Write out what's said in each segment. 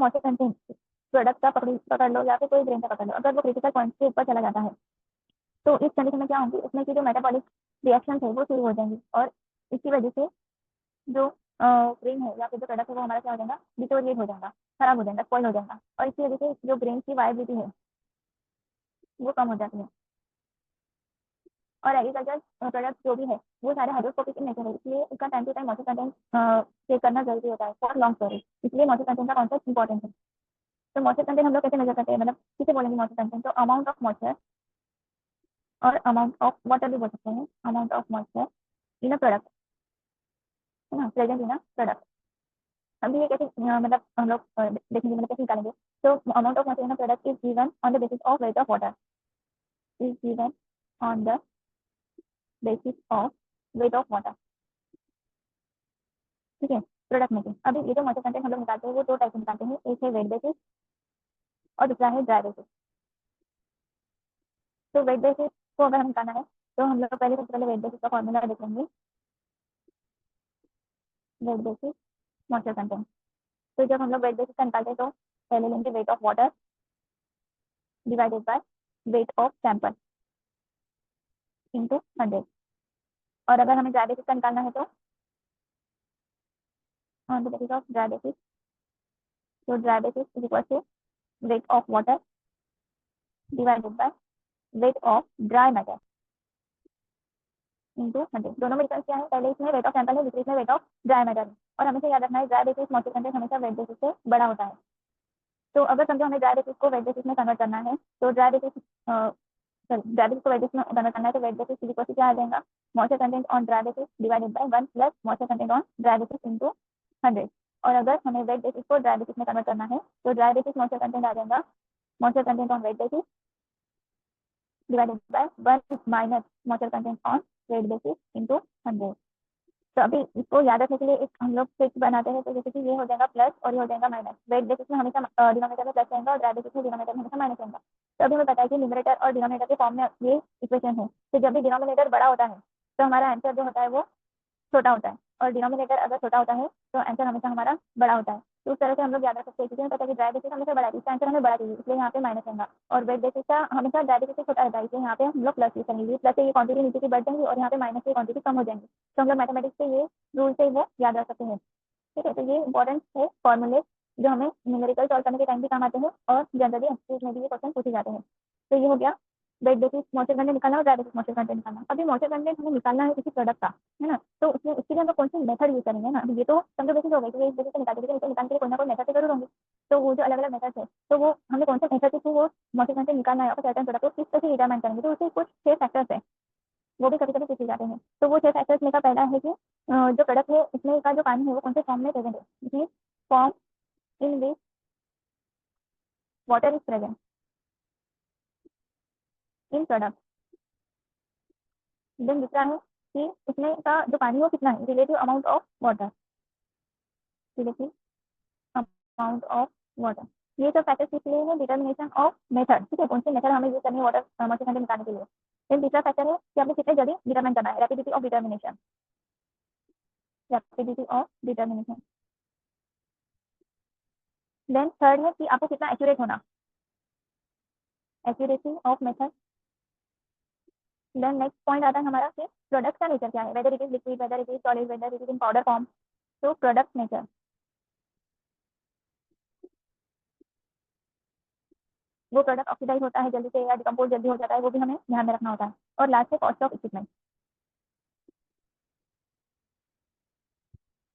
Moisture content product का पकड़ लो या फिर कोई ग्रेन का पकड़ लो, अगर वो क्रिटिकल पॉइंट के ऊपर चला जाता है तो इस कंडीशन में क्या होगी, उसमें की जो मेटाबॉलिक रिएक्शन है वो शुरू हो जाएंगी और इसकी वजह से जो ग्रेन है या फिर जो प्रोडक्ट है वो हमारा क्या हो जाएगा, डिटोरिएट हो जाएगा, खराब हो जाएगा, स्पॉइल हो जाएगा और इसकी वजह से जो ब्रेन की वायबिलिटी है वो कम हो जाती है। और एग्रीकल्चर प्रोडक्ट जो भी है वो सारे हाइड्रोस्कोपिक इन नेचर है, इसलिए इसका time to time moisture content check करना जरूरी होता है फॉर लॉन्ग स्टोरेज, इसलिए मॉइस्चर कंटेंट का कॉन्सेप्ट इंपॉर्टेंट है। तो मॉइस्चर कंटेंट हम लोग कैसे मेजर करते हैं, मतलब किसे बोलेंगे मॉइस्चर कंटेंट, तो अमाउंट ऑफ मॉइस्चर और अमाउंट ऑफ वाटर भी बोल सकते हैं, amount of moisture in a product, है ना, प्रेजेंट इन अ प्रोडक्ट। अभी ये कैसे मतलब हम लोग देखेंगे, मतलब कैसे निकालेंगे। तो amount of moisture in a product is given on the basis of weight of water, is given on the basis of weight of water, ठीक है, प्रोडक्ट में से। अभी ये जो मॉइस्चर कंटेंट हम लोग निकालते हैं वो दो टाइप से निकालते हैं, एक है वेट बेसिस और दूसरा है ड्राई बेसिस। तो वेट बेसिस को अगर हम निकालना है तो हम लोग पहले सबसे पहले वेट बेसिस का फॉर्मूला देखेंगे, वेट बेसिस मॉइस्चर कंटेंट। तो जब हम लोग वेट बेसिस का निकालते हैं तो पहले लेंगे wait of water divided by weight of sample into 100। और अगर हमें ड्राई बेसिस का निकालना है तो on the basis of dry basis, तो dry basis is equal to weight of water divided by weight of dry matter into 100। दोनों में डिफरेंस क्या है, पहले इसमें वेट ऑफ सैंपल है, दूसरे इसमें वेट ऑफ ड्राई मैटर है। और हमें याद रखना है ड्राई बेसिस मॉइस्चर कंटेंट हमेशा वेट बेसिस से बड़ा होता है। तो अगर समझो हमें ड्राई बेसिस को वेट बेसिस में कन्वर्ट करना है तो ड्राई बेसिस ड्राई बेसिस को वेट बेसिस में कन्वर्ट करना है तो वेट बेसिस इक्वल टू क्या आ जाएगा, moisture content on dry basis divided by 1 plus moisture content on dry basis into 100। और अगर हमें वेट बेसिस को ड्राई बेसिस में कन्वर्ट करना है तो ड्राई बेसिस मॉइस्चर कंटेंट आ जाएगा, moisture content on wet basis divided by 1 minus moisture content on wet basis into 100। तो अभी इसको याद रखने के लिए एक हम लोग फिक्स बनाते हैं, तो जैसे कि ये हो जाएगा प्लस और ये हो जाएगा माइनस, वेट बेसिस में हमेशा डिनोमिनेटर में प्लस रहेगा और ड्राई बेसिस में डिनोमिनेटर में हमेशा माइनस रहेगा। तो अभी हमें पता है कि न्यूमरेटर और डिनोमिनेटर के फॉर्म में ये इक्वेशन है, तो जब भी डिनोमिनेटर बड़ा होता है तो हमारा आंसर जो होता है वो छोटा होता है, और डिनोमिनेटर अगर छोटा होता है तो आंसर हमेशा हमारा बड़ा होता है। तो उस तरह से हम लोग याद रख सकते हैं, क्योंकि हमें पता है कि ड्राई बेसिस हमेशा बड़ा है, इसका आंसर हमें बड़ा चाहिए, इसलिए यहाँ पे माइनस रहेगा। और वेट बेसिस का हमेशा ड्राई बेसिस से छोटा रहता है, इसलिए यहाँ पे हम लोग प्लस यूज करेंगे, प्लस से ये क्वांटिटी नीचे की बढ़ जाएंगी और यहाँ पे माइनस से क्वांटिटी कम हो जाएंगी। तो हम लोग मैथमेटिक्स से ये रूल से वो याद रख सकते हैं, ठीक है। तो ये इंपॉर्टेंट है फॉर्मूले जो हमें न्यूमेरिकल सॉल्व करने के टाइम भी काम आते हैं और जनरली एमसीक्यूज में भी ये क्वेश्चन पूछे जाते हैं। तो ये हो गया वेट बेसिस मॉइस्चर कंटेंट निकालना और ड्राई बेसिस मॉइस्चर कंटेंट निकालना। अभी मॉइस्चर कंटेंट हमें निकालना है किसी प्रोडक्ट का, है ना, तो उसमें उसके लिए हम लोग कौन सी मेथड यूज करेंगे ना। ये तो समझो बेसिस हो गई, तो इस बेसिस से निकालने के लिए कोई ना कोई मेथड से जरूर होंगे। तो वो जो अलग अलग मेथड है तो वो हमें कौन से मेथड के थ्रू वो मॉइस्चर कंटेंट निकालना है और सर्टेन प्रोडक्ट को किस तरह से डिटरमाइन करेंगे, तो उसके कुछ 6 फैक्टर्स है, वो भी कभी कभी पूछे जाते हैं। तो वो 6 फैक्टर्स में का पहला है कि जो प्रोडक्ट है उसमें का जो पानी है वो कौन से फॉर्म में प्रेजेंट है, form in which water is present in product. Then दूसरा है कि उसमें का जो पानी हो कितना है, relative amount of water, relative amount of water. ये सब फैक्टर्स किस लिए है, डिटर्मिनेशन ऑफ मेथड, ठीक है, कौन से मेथड हमें यूज करनी है वाटर मॉइस्चर कंटेंट निकालने के लिए। देन तीसरा फैक्टर है कि हमें कितने जल्दी डिटरमाइन करना है, rapidity of determination, rapidity of determination. Then third है कि आपको कितना एक्यूरेट होना, accuracy of method. Then next point आता है हमारा कि प्रोडक्ट का नेचर क्या है, whether it is liquid, whether it is solid, whether it is in powder form. तो प्रोडक्ट नेचर, वो प्रोडक्ट ऑक्सीडाइज होता है जल्दी से या डिकम्पोज जल्दी हो जाता है, वो भी हमें ध्यान में रखना होता है। और लास्ट है कॉस्ट ऑफ इक्विपमेंट।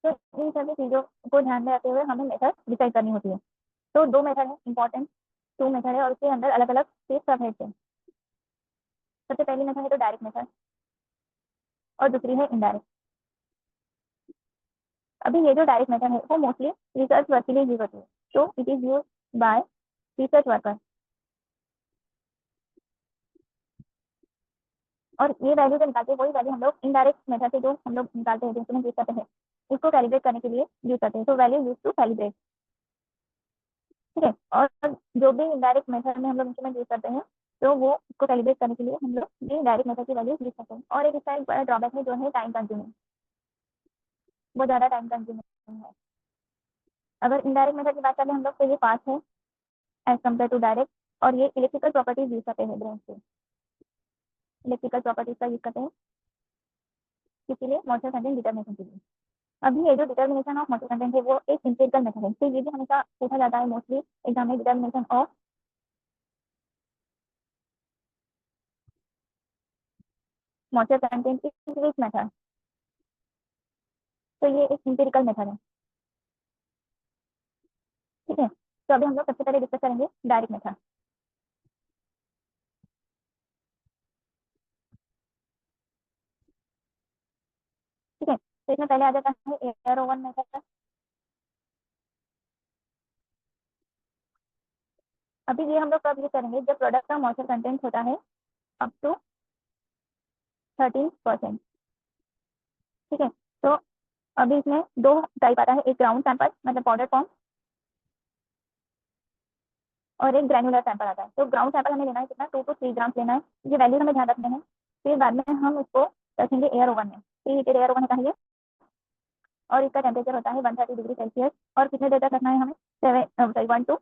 तो इन सभी चीजों को ध्यान में रखते हुए हमें मेथड डिसाइड करनी होती है। तो दो मेथड है इंपॉर्टेंट, 2 मेथड है और उसके अंदर अलग अलग सब हेड्स है। सबसे पहली मेथड है तो डायरेक्ट मेथड और दूसरी है इनडायरेक्ट। अभी ये जो डायरेक्ट मेथड है वो मोस्टली रिसर्च वर्क के लिए यूज होती है, तो it is use by research worker. और ये वैल्यू जो निकालते हैं वही वैल्यू हम लोग इनडायरेक्ट मेथड से जो हम लोग निकालते हैं, जो इंस्ट्रूमेंट यूज करते हैं उसको कैलिब्रेट करने के लिए यूज करते हैं। तो वैल्यू यूज टू कैलिब्रेट, ठीक है। और जो भी इनडायरेक्ट मेथड में हम लोग इंस्ट्रूमेंट यूज करते हैं तो वो उसको कैलिब्रेट करने के लिए हम लोग ये डायरेक्ट मेथड की वैल्यू यूज करते हैं। और एक इसका एक बड़ा ड्रॉबैक है जो है टाइम कंज्यूमिंग, वो ज़्यादा टाइम कंज्यूमिंग है। अगर इनडायरेक्ट मेथड की बात करें हम लोग तो ये फास्ट है एज कम्पेयर टू डायरेक्ट, और ये इलेक्ट्रिकल प्रॉपर्टीज यूज करते हैं ब्रेन से, इलेक्ट्रिकल प्रॉपर्टीज का यूज करते हैं इसीलिए मॉइस्चर कंटेंट डिटर्मिनेशन के लिए। अभी ये जो डिटर्मिनेशन ऑफ मॉइस्चर कंटेंट है वो एक एम्पिरिकल मेथड है, तो ये भी हमेशा पूछा जाता है मोस्टली एग्जाम में, determination of moisture content is which method, तो ये एक एम्पिरिकल मेथड है। ठीक है, तो अभी हम लोग सबसे पहले डिस्कस करेंगे डायरेक्ट मेथड। ठीक है, तो इसमें पहले आ जाता है एयर ओवन मेथड। अभी ये हम लोग कब यूज करेंगे, जब प्रोडक्ट का मॉइस्चर कंटेंट होता है अप टू 13%। ठीक है, तो अभी इसमें दो टाइप आता है, एक ग्राउंड सैंपल मतलब पाउडर फॉर्म, और एक ग्रेनुलर सैंपल आता है। तो ग्राउंड सैंपल हमें लेना है कितना, 2 to 3 ग्राम लेना है, ये वैल्यू हमें ध्यान रखने हैं। फिर बाद में हम उसको रखेंगे एयर ओवन में, प्री हीटेड एयर ओवन होता है ये, और इसका टेम्परेचर होता है 130 डिग्री सेल्सियस, और कितने देर तक रखना है हमें, 1 to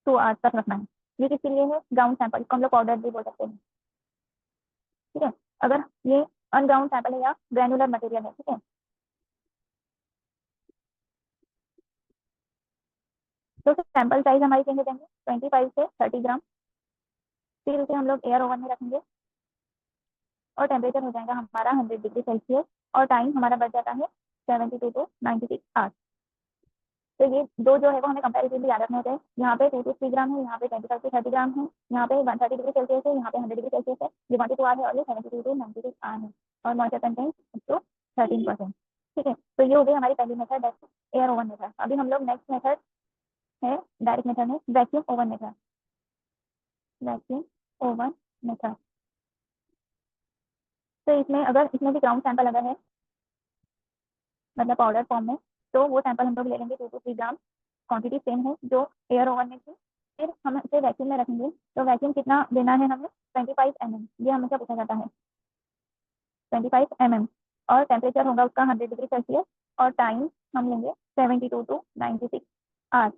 2 आवर्स तक रखना है। ये किसके लिए है, ग्राउंड सैंपल, इसको हम लोग पाउडर भी बोल सकते हैं। ठीक है, अगर ये अनग्राउंड सैंपल है या ग्रेनुलर मटेरियल है। ठीक है, तो सैंपल साइज हमारी कितने देंगे, 25 से 30 ग्राम। फिर उसे हम लोग एयर ओवन में रखेंगे और टेम्परेचर हो जाएगा हमारा 100 डिग्री सेल्सियस, और टाइम हमारा बच जाता है 72 to 96 आवर्स। तो ये दो जो है वो हमें कंपेरेटिवली याद रखने होते हैं, यहाँ पे 2 to 3 ग्राम है, यहाँ पे 25 से 30 ग्राम है, यहाँ पे 130 डिग्री सेल्सियस है, यहाँ पे 100 डिग्री सेल्सियस है, ये 1 to 2 आवर है, और ये 72 to 96 आवर है, और मॉइस्चर कंटेंट तो 13%। ठीक है, तो ये हो गई हमारी पहली मेथड, एयर ओवन मेथड। अभी हम लोग नेक्स्ट मेथड है डायरेक्ट मेथड है vacuum oven method. Vacuum oven method, तो इसमें अगर इसमें भी ग्राउंड सैंपल अगर है मतलब पाउडर फॉर्म में, तो वो सैंपल हम लोग ले लेंगे 2 to 3 ग्राम, क्वांटिटी सेम है जो एयर ओवन में थी। फिर हम इसे वैक्यूम में रखेंगे, तो वैक्यूम कितना देना है हमें, 25 mm, ये हमेशा पूछा जाता है, 25 mm, और टेम्परेचर होगा उसका 100 डिग्री सेल्सियस, और टाइम हम लेंगे 72 to 96 आवर्स।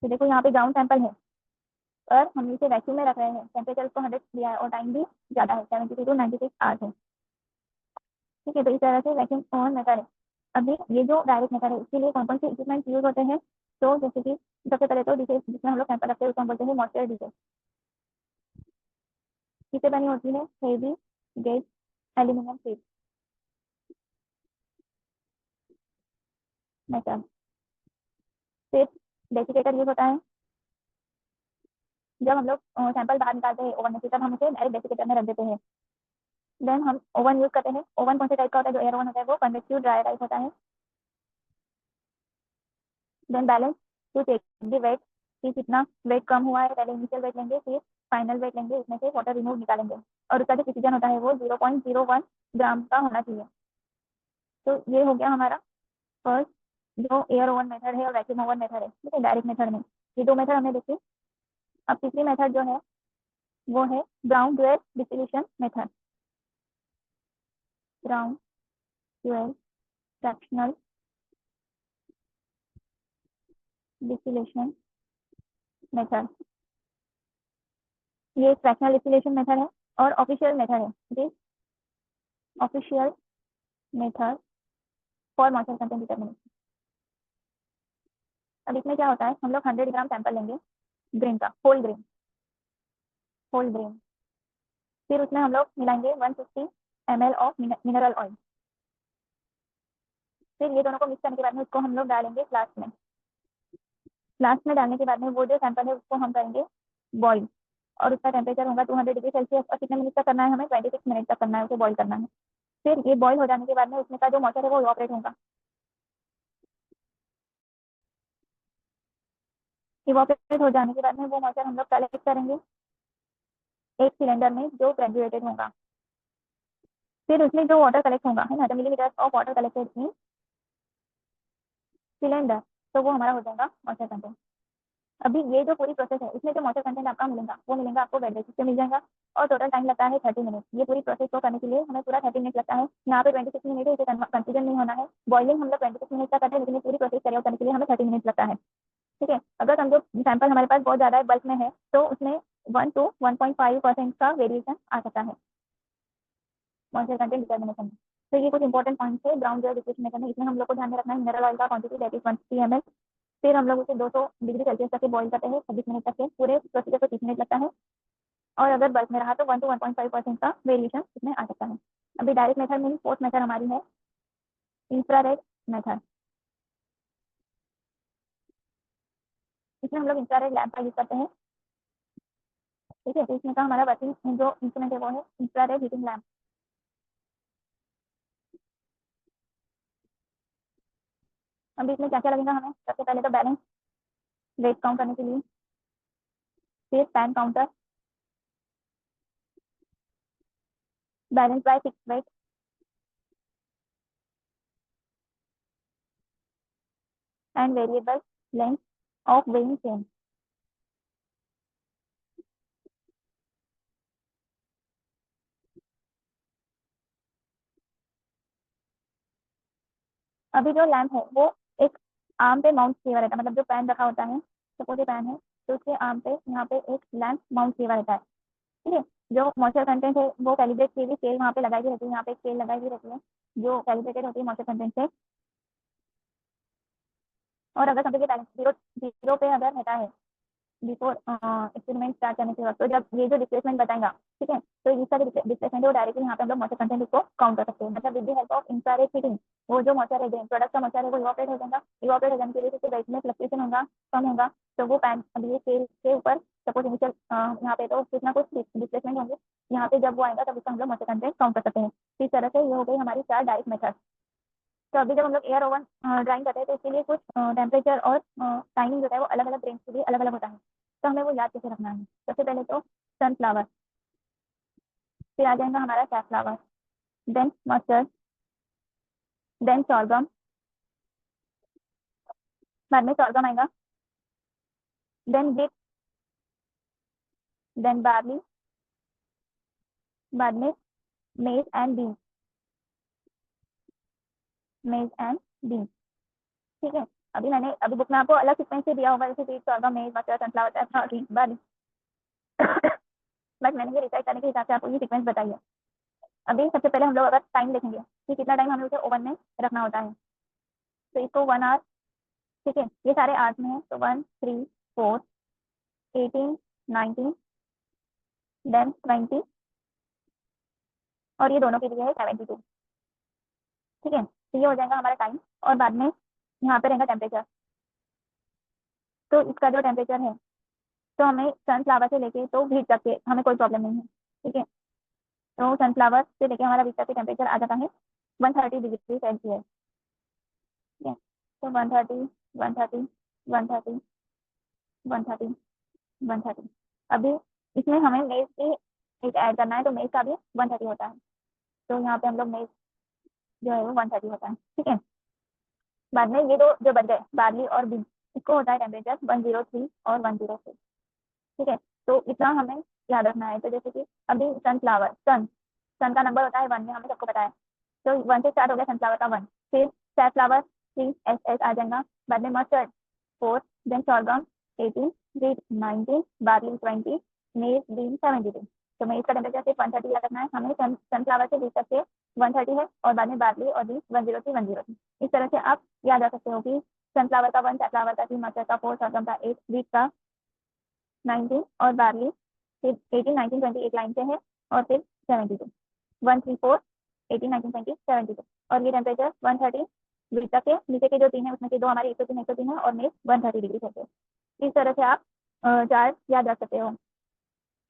तो देखो यहाँ पे ग्राउंड सैंपल है, और हम इसे वैक्यूम में रख रहे हैं, टेम्परेचर उसको 100 दिया है, और टाइम भी ज़्यादा है, 72 to 96 आवर्स है। ठीक है, तो इस तरह से वैक्यूम ओवन मेथड है। अभी ये जो डायरेक्ट मेथड है इसके लिए कौन कौन से इक्विपमेंट यूज होते हैं, तो जैसे कि सबसे पहले तो डिशेज जिसमें हम लोग सैंपल रखते हैं उसको हम बोलते हैं मॉइस्चर डिशेज। किससे बनी होती है, heavy gauge aluminium sheet metal. फिर डेसिकेटर यूज होता है, जब हम लोग सैंपल बाहर निकालते हैं ओवन में से, तब हम उसे डायरेक्ट डेसिकेटर में रख देते हैं। देन हम ओवन यूज करते हैं, ओवन कौन से टाइप का होता है, जो एयर ओवन होता है वो कन्वेक्टिव ड्राई टाइप होता है। Then balance to check the weight, कि कितना वेट कम हुआ है, पहले इनिशियल वेट लेंगे, फिर फाइनल वेट लेंगे, उसमें से वाटर रिमूव निकालेंगे, और उसका जो प्रिसीजन होता है वो 0.01 ग्राम का होना चाहिए। तो ये हो गया हमारा फर्स्ट जो एयर ओवन मेथड है और वैक्यूम ओवन मेथड है। ठीक है, डायरेक्ट मेथड में ये दो मेथड हमने देखी। अब तीसरी मेथड जो है वो है brown dual distillation method. Brown dual fractional distillation method, ये फ्रैक्शनल डिस्टिलेशन मेथड है और ऑफिशियल मेथड है, this official method for moisture content determination. अब इसमें क्या होता है, हम लोग 100 ग्राम सैंपल लेंगे ग्रेन का, होल ग्रेन। फिर उसमें हम लोग मिलाएंगे 150 ml ऑफ मिनरल ऑयल। फिर ये दोनों को मिक्स करने के बाद में उसको हम लोग डालेंगे फ्लास्क में। फ्लास्क में डालने के बाद में वो जो सैंपल है उसको हम करेंगे बॉईल, और उसका टेम्परेचर होगा 200 डिग्री सेल्सियस, और कितने मिनट तक करना है हमें, 26 मिनट तक करना है, उसे बॉईल करना है। फिर ये बॉईल हो जाने के बाद में उसमें का जो मॉइस्चर है वो इवापोरेट होगा। इवापोरेट हो जाने के बाद में वो मॉइस्चर हम लोग कलेक्ट करेंगे एक सिलेंडर में जो ग्रेजुएटेड होगा। फिर उसमें जो वाटर कलेक्ट होगा है ना, the millimetre of water collected in cylinder, तो वो हमारा हो जाएगा मॉइस्चर कंटेंट। अभी ये जो पूरी प्रोसेस है इसमें जो मॉइस्चर कंटेंट आपका मिलेगा वो मिलेगा आपको वेट बेसिस से मिल जाएगा, और टोटल टाइम लगता है 30 मिनट। ये पूरी प्रोसेस को करने के लिए हमें पूरा 30 मिनट लगता है, यहाँ पे 26 मिनट है, इसे कंफ्यूजन नहीं होना है। बॉइलिंग हम लोग 26 मिनट का करते हैं, लेकिन ये पूरी प्रोसेस कैरी आउट करने के लिए हमें 30 मिनट लगता है। अगर समझो सैंपल हमारे पास बहुत ज़्यादा बल्क में है तो उसमें 1 to 1.5% का वेरिएशन आ सकता है मॉइस्चर कंटेंट डिटर्मिनेशन में। तो ये कुछ इंपॉर्टेंट पॉइंट्स है ग्राउंड जेल डिस्क्रिप्शन मेथड में। इसमें हम लोग को ध्यान में रखना है मिनरल ऑयल का क्वांटिटी दैट इज 150 ml। फिर हम लोग उसे 200 डिग्री सेल्सियस तक बॉईल करते हैं 26 मिनट तक के। पूरे प्रोसीजर को 30 मिनट लगता है और अगर बल्क में रहा तो 1 to 1.5% का वेरिएशन इसमें आ सकता है। अभी डायरेक्ट मेथड में ही फोर्थ मेथड हमारी है इंफ्रारेड मेथड। इसमें हम लोग इंफ्रारेड लैम्प का यूज करते हैं। ठीक है, तो इसमें का हमारा वर्किंग जो इंस्ट्रूमेंट है वो है इंफ्रारेड हीटिंग लैम्प। अभी इसमें क्या क्या लगेगा हमें, सबसे पहले तो बैलेंस वेट काउंट करने के लिए, फिर pan counter, balance by fix weight, and variable length of weighing chain. अभी जो लैम्प है वो एक आर्म पे माउंट किया रहता है, मतलब जो पैन रखा होता है, सपोज ये पैन है तो उसके आर्म पे यहाँ पे एक लैम्प माउंट किया रहता है। ठीक है, जो मॉइस्चर कंटेंट है वो कैलिब्रेट की हुई स्केल वहाँ पे लगाई हुई रहती है, यहाँ पे एक स्केल लगाई हुई रहती है जो कैलिब्रेटेड होती है मॉइस्चर कंटेंट से। और अगर समझिए बैलेंस जीरो जीरो पे अगर रहता है बिफोर एक्सपेरिमेंट स्टार्ट करने के वक्त, तो जब ये जो डिस्प्लेसमेंट बताएगा, ठीक है, तो इसका जो डिस्प्लेसमेंट है वो डायरेक्टली यहाँ पे हम लोग मॉइस्चर कंटेंट इसको काउंट कर सकते हैं। मतलब with the help of infrared heating वो जो मॉइस्चर है प्रोडक्ट का मॉइस्चर है वो इवापोरेट हो जाएगा। इवापोरेट हो जाने की वजह से वेट में फ्लक्चुएशन होगा, कम होगा, तो वो पैन अभी ये स्केल के ऊपर सपोज इनिशियल यहाँ पे तो कुछ ना कुछ डिस्प्लेसमेंट होंगे, यहाँ पे जब वो आएगा तब उसका हम लोग मॉइस्चर कंटेंट काउंट कर सकते हैं। इस तरह से ये हो गई हमारी 4 डायरेक्ट मेथड। तो अभी जब हम लोग एयर ओवन ड्राइंग करते हैं तो इसके लिए कुछ टेम्परेचर और टाइमिंग जो है वो अलग अलग रेंज के लिए अलग अलग होता है। तो हमें वो याद कैसे रखना है, सबसे पहले तो सनफ्लावर, फिर आ जाएगा हमारा safflower, then mustard, then sorghum, बाद में सॉर्गम आएगा, देन विट, देन बार्ली, बाद में मेज and been, maize and been. ठीक है, अभी मैंने अभी बुक में आपको अलग सीक्वेंस से दिया होगा, जैसे विट, सॉर्गम, मेज, मस्टर्ड, सनफ्लावर, सैफ्लावर, बार्ली। बस मैंने ये रिसर्च करने के हिसाब से आपको ये सीक्वेंस बताई है। अभी सबसे पहले हम लोग अगर टाइम देखेंगे कि कितना टाइम हमें उसे ओवन में रखना होता है, तो इसको 1 आवर, ठीक है, ये सारे आवर्स में है, तो 1, 3, 4, 18, 19, देन 20 और ये दोनों के लिए है 72। ठीक है, तो ये हो जाएगा हमारा टाइम। और बाद में यहाँ पे रहेगा टेम्परेचर। तो इसका जो टेम्परेचर है तो हमें सनफ्लावर से लेके तो हीट तक के हमें कोई प्रॉब्लम नहीं है। ठीक है, तो सनफ्लावर से लेके हमारा हीट तक के टेम्परेचर आ जाता है 130 डिग्री सेल्सियस। ठीक है, तो 130, 130, 130, 130, 130। अभी इसमें हमें मेज की एक ऐड करना है, तो मेज का भी 130 होता है, तो यहाँ पे हम लोग मेज जो है वो 130 होता है। ठीक है, बाद में ये दो जो बच गए बार्ली और बीन, इसको होता है टेम्परेचर 103 और 106। ठीक है, तो इतना हमें याद रखना है। तो जैसे कि अभी सनफ्लावर, सन का नंबर होता है 1 में, हमें सबको पता है, तो 1 से स्टार्ट हो गया सनफ्लावर का 1, फिर सैफ्लावर 3, एस एस आ जाएगा, बाद में mustard 4, then sorghum 18, wheat 19, barley 20, maize been 72। तो मेज का टेम्परेचर सिर्फ 130 याद रखना है हमें, सनफ्लावर से व्हीट तक के 130 है, और बाद में बार्ली और बीन 103, 103। इस तरह से आप याद रख सकते हो कि सनफ्लावर का 1, सैफ्लावर का 3, मस्टर्ड का 4, सॉर्गम का 8, व्हीट का 19 और बार्ली फिर 18, 19, 20 एक लाइन से है, और फिर 72, 1, 3, 4, 18, 19, 20, 72। और ये टेम्परेचर 130 बीच तक के, नीचे के जो 3 है उसमें से 2 हमारे 103, 103 है, और मेज 130 डिग्री सेल्सियस। इस तरह से आप चार्ट याद रख सकते हो।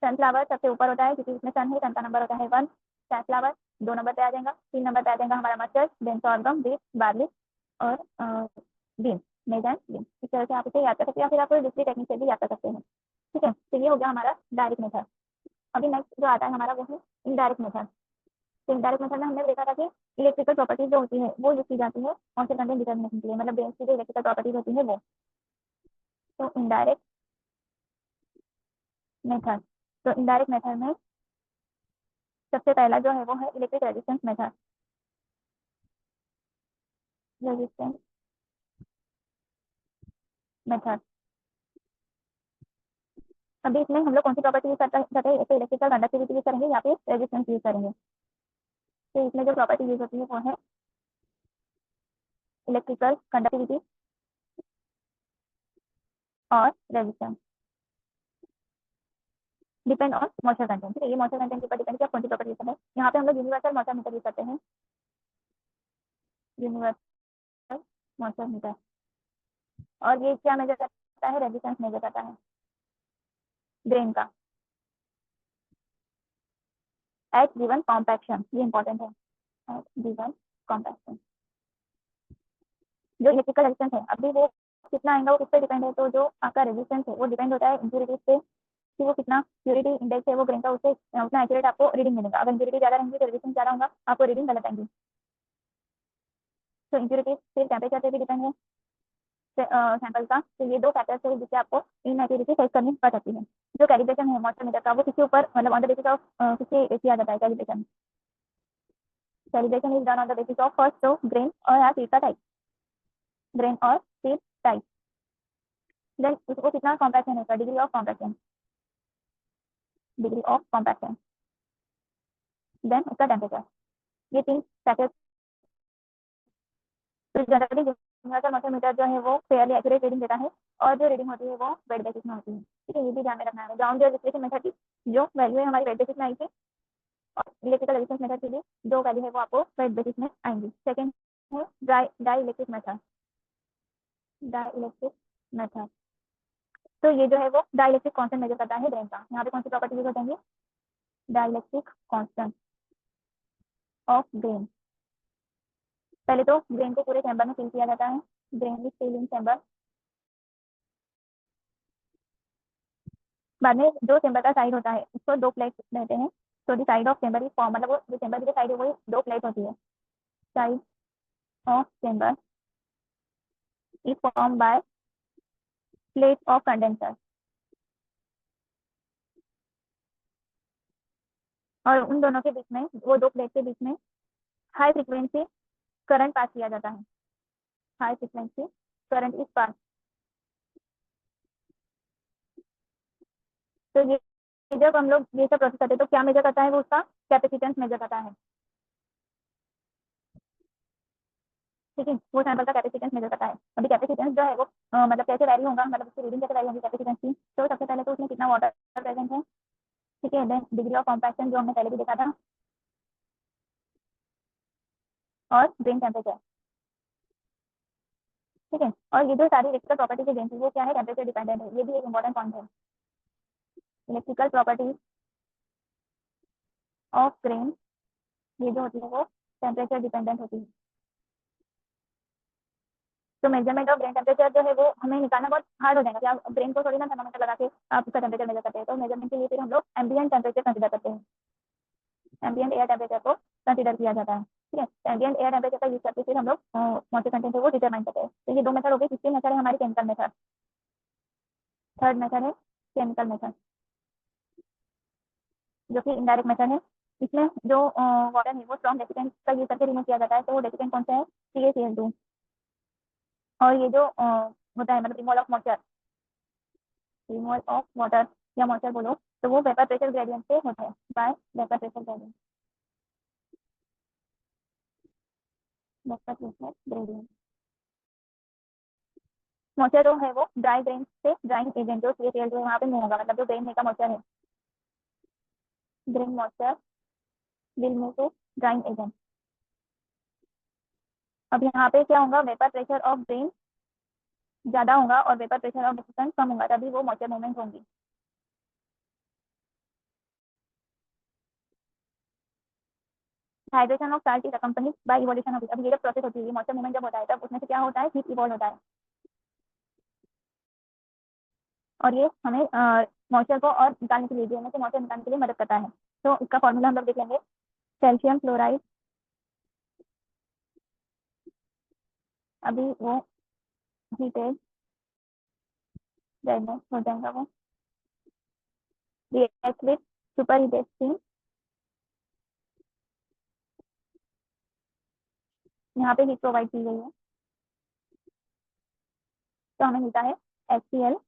सनफ्लावर सबसे ऊपर होता है क्योंकि उसमें सन है, सन का नंबर होता है 1, सनफ्लावर 2 नंबर पे आ जाएगा, 3 नंबर पे आ जाएगा हमारा mustard, then sorghum, wheat, barley और बीन, मेज एंड बीन। इस तरह से आप इसे याद कर सकते हैं, या फिर आप दूसरी टेक्निक से भी याद कर सकते हैं। ठीक है, तो ये हो गया हमारा डायरेक्ट मेथड। अभी नेक्स्ट जो आता है हमारा वो है इनडायरेक्ट मेथड। तो इनडायरेक्ट मेथड में हमने देखा था कि इलेक्ट्रिकल प्रॉपर्टीज जो होती है वो यूज की जाती है और फिर कंटेंट डिटर्मिनेशन के लिए, मतलब बेस की जो इलेक्ट्रिकल प्रॉपर्टीज होती है वो। तो इनडायरेक्ट मेथड, तो इनडायरेक्ट मेथड में सबसे पहला जो है वो है electric resistance method. Resistance method, अभी इसमें हम लोग कौन सी प्रॉपर्टी यूज करते हैं, जैसे इलेक्ट्रिकल कंडक्टिविटी यूज करेंगे या फिर रेजिस्टेंस यूज करेंगे। तो इसमें जो प्रॉपर्टी यूज होती है वो है इलेक्ट्रिकल कंडक्टिविटी और resistance. Depend on moisture content, ठीक है, ये मॉइस्चर कंटेंट के ऊपर डिपेंड किया कौन सी प्रॉपर्टी यूज करना है। यहाँ पे हम लोग यूनिवर्सल मॉइस्चर मीटर यूज करते हैं, यूनिवर्सल मॉइस्चर मीटर। और ये क्या मेजर करता है, रेजिस्टेंस मेजर करता है ग्रेन का। एच गिवन कॉम्पैक्शन, ये इंपॉर्टेंट है, एच गिवन कॉम्पैक्शन। जो इलेक्ट्रिकल रेजिस्टेंस है अभी वो कितना आएगा वो किस पे डिपेंड है, तो जो आपका रेजिस्टेंस है वो डिपेंड होता है इम्प्योरिटीज पे कि वो कितना प्योरिटी इंडेक्स है वो ग्रेन का, उससे उतना एक्यूरेट आपको रीडिंग मिलेगा। अगर इम्प्योरिटी ज़्यादा रहेंगी तो रेजिस्टेंस ज़्यादा होगा, आपको रीडिंग गलत आएंगी। तो इम्प्योरिटीज फिर टेम्परेचर पे भी डिपेंड है सैंपल का। तो ये दो फैक्टर्स है जिससे आपको इनएक्यूरेसी सेट करनी पड़ सकती है। जो कैलिब्रेशन है मॉइस्चर मीटर का वो किसके ऊपर मतलब ऑन द बेसिस ऑफ किसके किया जाता है calibration. Calibration is done on the basis of first तो ग्रेन और या सीड का टाइप, ग्रेन और सीड टाइप। देन उसको कितना कॉम्पैक्शन है, degree of compaction, degree of compaction, then उसका टेम्परेचर। ये तीन फैक्टर्स। तो जनरली यूनिवर्सल मॉइस्चर मीटर जो है वो फेयरली एक्यूरेट रीडिंग देता है और जो रीडिंग होती है वो वेट बेसिस में होती है, ठीक है, ये भी ध्यान में रखना है। ग्राउंड रेजिस्टेंस मेथड की जो वैल्यू है हमारी वेट बेसिस में आई थी और इलेक्ट्रिकल रेजिस्टेंस मेथड की भी जो वैल्यू है वो आपको वेट बेसिस में आएंगी। सेकंड है dielectric method, dielectric method. तो ये जो है वो डाई इलेक्ट्रिक कांस्टेंट मेजर करता है ग्रेन का। यहाँ पे कौन सी प्रॉपर्टी यूज हो जाएंगी, dielectric constant of grain. पहले तो ग्रेन को पूरे चैम्बर में फिल किया जाता है, grain is fill in chamber. बाद में जो चैम्बर का साइड होता है उसको दो प्लेट रहते हैं। तो the side of chamber is form, मतलब वो जो चैम्बर की साइड है वही दो प्लेट होती है। Side of chamber is form by plate of condenser. और उन दोनों के बीच में, वो दो प्लेट के बीच में हाई फ्रीक्वेंसी करंट पास किया जाता है, high frequency current is pass. तो ये जब हम लोग ये सब प्रोसेस करते हैं तो क्या मेजर करता है वो, उसका कैपेसिटेंस मेजर करता है, ठीक है, वो सैंपल का कैपेसिटेंस मेजर करता है। अभी कैपेसिटेंस जो है वो मतलब कैसे वैरी होगा, मतलब उसकी रीडिंग कैसे वैरी होगी कैपेसिटेंस की। तो सबसे पहले तो उसमें कितना वाटर प्रेजेंट है, ठीक है, देन डिग्री ऑफ कॉम्पैक्शन जो हमने पहले भी देखा था, और ड्रेन टेम्परेचर, ठीक है। और ये जो सारी इलेक्ट्रिकल प्रॉपर्टीज है वो क्या है, टेम्परेचर डिपेंडेंट है, ये भी एक इंपॉर्टेंट पॉइंट है। इलेक्ट्रिकल प्रॉपर्टीज ऑफ ग्रेन ये जो होती है वो टेम्परेचर डिपेंडेंट होती है। तो मेजरमेंट ऑफ ब्रेन टेम्परेचर जो है वो हमें निकालना बहुत हार्ड हो जाएगा कि आप ब्रेन को थोड़ी ना थर्मामीटर लगा के आप उसका टेम्परेचर मेजर करते हैं। तो मेजरमेंट के लिए फिर हम लोग एम्बिएंट टेम्परेचर कंसिडर करते हैं, एम्बिएंट एयर टेम्परेचर को कंसिडर किया जाता है, ठीक है। एम्बिएंट एयर टेम्परेचर का यूज करके फिर हम लोग मॉइस्चर कंटेंट है वो डिटरमाइन करते हैं। तो ये दो मेथड हो गए, किसके मेथड है हमारी केमिकल मेथड। थर्ड मेथड है केमिकल मेथड जो कि इनडायरेक्ट मेथड है। इसमें जो वाटर है वो स्ट्रॉन्ग डेसिकेंट का यूज करके रिमूव किया जाता है। तो वो डेसिकेंट कौन सा है, CaCl2। और ये जो होता है मतलब removal of moisture, removal of water या मॉइस्चर बोलो, तो वो वेपर प्रेशर ग्रेडियंट से होता है, bye vapour pressure gradient, vapour pressure gradient. Moisture जो है वो ड्राई ग्रेन से ड्राइंग एजेंट जो CaCl जो वहाँ पे मूव होगा, मतलब जो ग्रेन का मॉइस्चर है, grain moisture will move to drying agent. अब यहाँ पे क्या होगा, वेपर प्रेशर ऑफ ग्रेन ज्यादा होगा और वेपर प्रेशर ऑफ डिस्टेंस कम होगा, तभी वो मॉइस्चर मूवमेंट होंगी। Hydration of salt is accompanied by evolution of. अब ये जब प्रोसेस होती है मॉइस्चर मूवमेंट जब होता है तब उसमें से क्या होता है, हीट इवॉल्व होता है। और ये हमें मॉइस्चर को और निकालने के लिए, डीएनए से मॉइस्चर निकालने के लिए मदद करता है। तो इसका फॉर्मूला हम लोग देख लेंगे, कैल्शियम क्लोराइड। अभी वो हीटेड रेडनेस हो जाएगा, वो react with super heated steam. यहाँ पे हीट प्रोवाइड की गई है तो हमें मिलता है HCl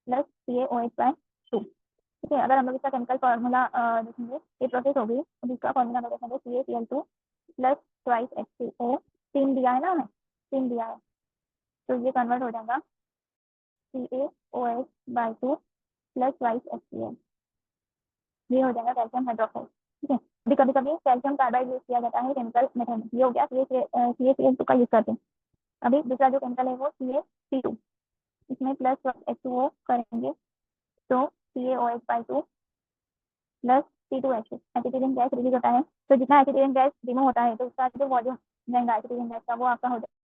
प्लस CaOH बाय 2। ठीक है। अगर हम लोग इसका केमिकल फॉर्मूला देखेंगे, ये प्रोसेस होगी, तो इसका फॉर्मूला में देखेंगे CaCl2 प्लस ट्वाइस H2O, 3 दिया है ना हमें, 3 दिया है, तो ये कन्वर्ट हो जाएगा CaOH/2 प्लस ट्वाइस HCl, ये हो जाएगा कैल्शियम हाइड्रोक्साइड। ठीक है। अभी कभी कभी कैल्शियम कार्बाइड यूज किया जाता है केमिकल मेथड में, ये हो गया CaCl2 का यूज करते हैं। अभी दूसरा जो केमिकल है वो CaC2, इसमें प्लस H2O करेंगे तो CaOH/2 plus C2H2, acetylene gas release होता है। तो जितना एसिटिलीन गैस रिमूव होता है तो उसका जो वॉल्यूम रहेगा एसिटिलीन गैस का वो आपका हो जाएगा